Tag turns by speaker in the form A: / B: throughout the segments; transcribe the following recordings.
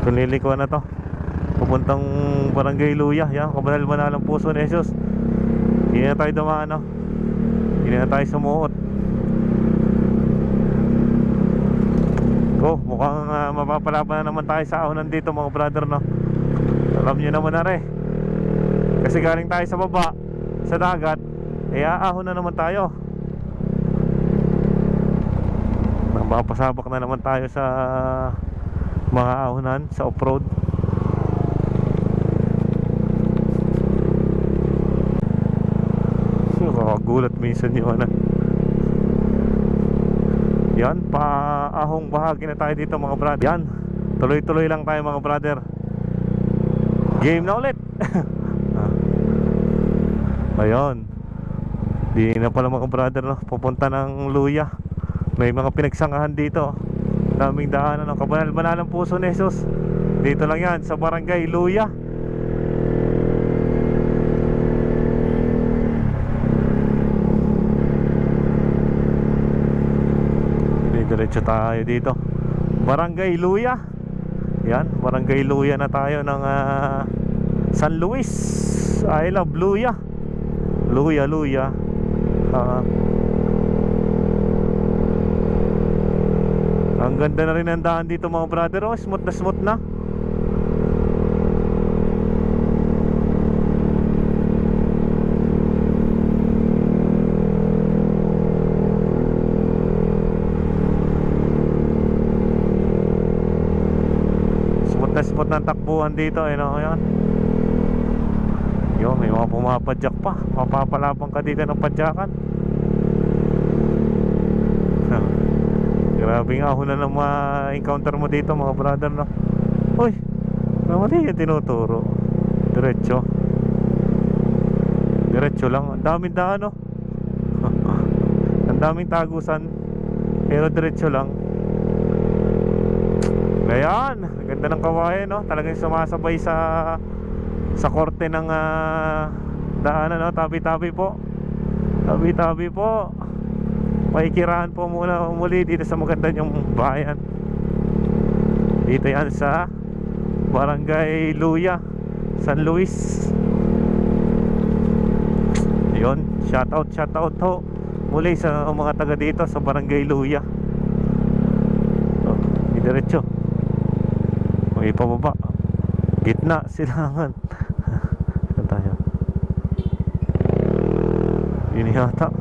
A: Kung lilikuan na to pupuntang Barangay Luya. Yan, kabanal-banalang puso ni Jesus. Hindi na tayo dumaan, no? Hindi na tayo sumuot. Mukhang mapapalaban na naman tayo sa ahonan dito mga brother, no? Alam nyo naman na rin, kasi galing tayo sa baba sa dagat, aahon na naman tayo. Mapasabak na naman tayo sa mga ahonan sa off-road. Nakakagulat minsan yung yan, paahong bahagi na tayo dito mga brother. Yan, tuloy-tuloy lang tayo mga brother. Game na ulit. Ayun, di na pala mga brother, no? Pupunta ng Luya. May mga pinagsangahan dito. Daming daanan, no? Kabanal-banalang puso ni Jesus. Dito lang yan sa Barangay Luya. Diretso tayo dito, Barangay Luya. Yan, Barangay Luya na tayo ng San Luis. I love Luya. Luya, Luya. Ang ganda na rin ang daan dito mga brother. Oh, smooth na smooth na. Spot ng takbuhan dito, no? Yan. Yo, may mga pumapadyak pa. Mapapalabang ka dito ng padyakan. Grabing ahon na ng ma-encounter mo dito mga brother, no? Uy, naman yung tinuturo. Diretso. Diretso lang. Ang daming daan, no? Ang daming tagusan, pero diretso lang. Ayan, ganda ng kawayan, no? Talagang sumasabay sa korte ng daanan, no? Tabi-tabi po. Tabi-tabi po. Pakikirahan po muna muli dito sa maganda yung bayan. Dito yan sa Barangay Luya, San Luis. Yun, shout out ho muli sa mga taga dito sa Barangay Luya. Diretso. May pababa. Gitna, silangan. Saan tayo? Yun yata.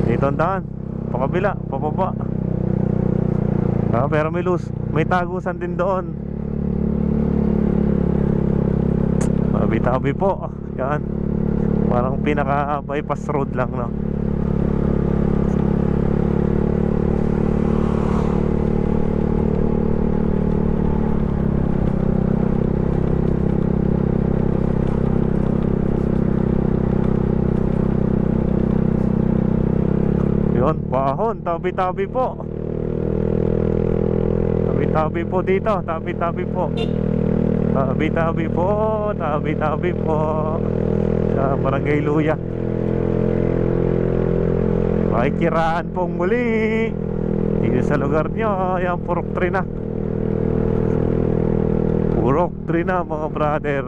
A: Dito ang daan. Pakabila, pababa. Pero may tagusan din doon. Tabi-tabi po. Yan. Parang pinaka bypass road lang, no? Pahon, tabi-tabi po. Tabi-tabi po dito, tabi-tabi po. Tabi-tabi po, tabi-tabi po sa Barangay Luya. Makikiraan pong muli dito sa lugar nyo. Yan, purok tree na. Purok tree na mga brother.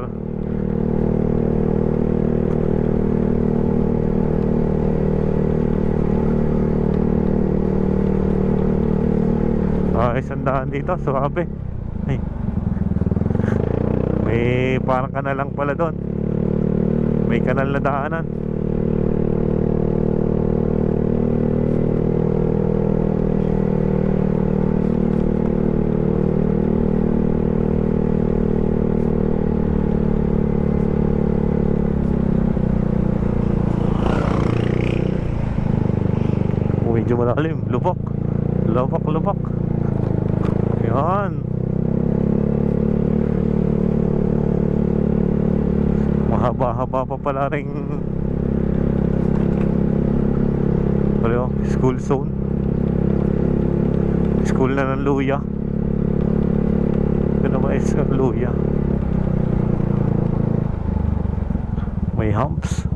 A: Isang daan dito, suwabe. Ay. May parang kanal lang pala doon. May kanal na daanan. Medyo malalim, lubak. Lubak. Yan. Mahaba-haba pa pala ring school zone. School na ng Luya. Ito naman is ng Luya. May humps.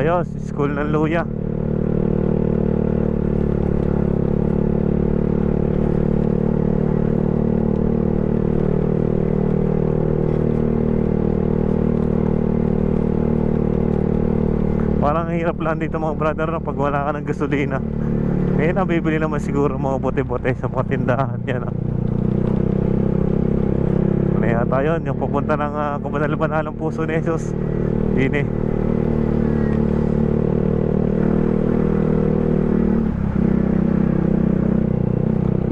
A: Ayos, school ng Luya. Parang hirap lang dito mga brother no, pag wala ka ng gasolina. Eh nabibili naman siguro mga bote-bote sa mga tindahan yan. Ano yata yun, yung pupunta ng Kabanal-Banalang Puso ni Jesus. Dini.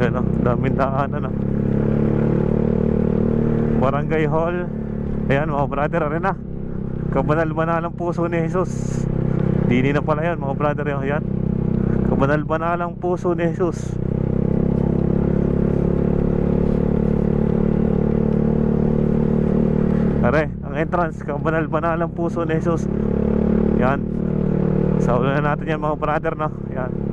A: Yan o, daming daanan o. Barangay Hall. Ayan mga brother, rin na Kabanal-Banalang Puso ni Jesus. Dini na pala yan mga brother yun. Yan, Kabanal-Banalang Puso ni Jesus. Are, ang entrance Kabanal-Banalang Puso ni Jesus. Yan, sa ulo na natin yan mga brother no. Yan.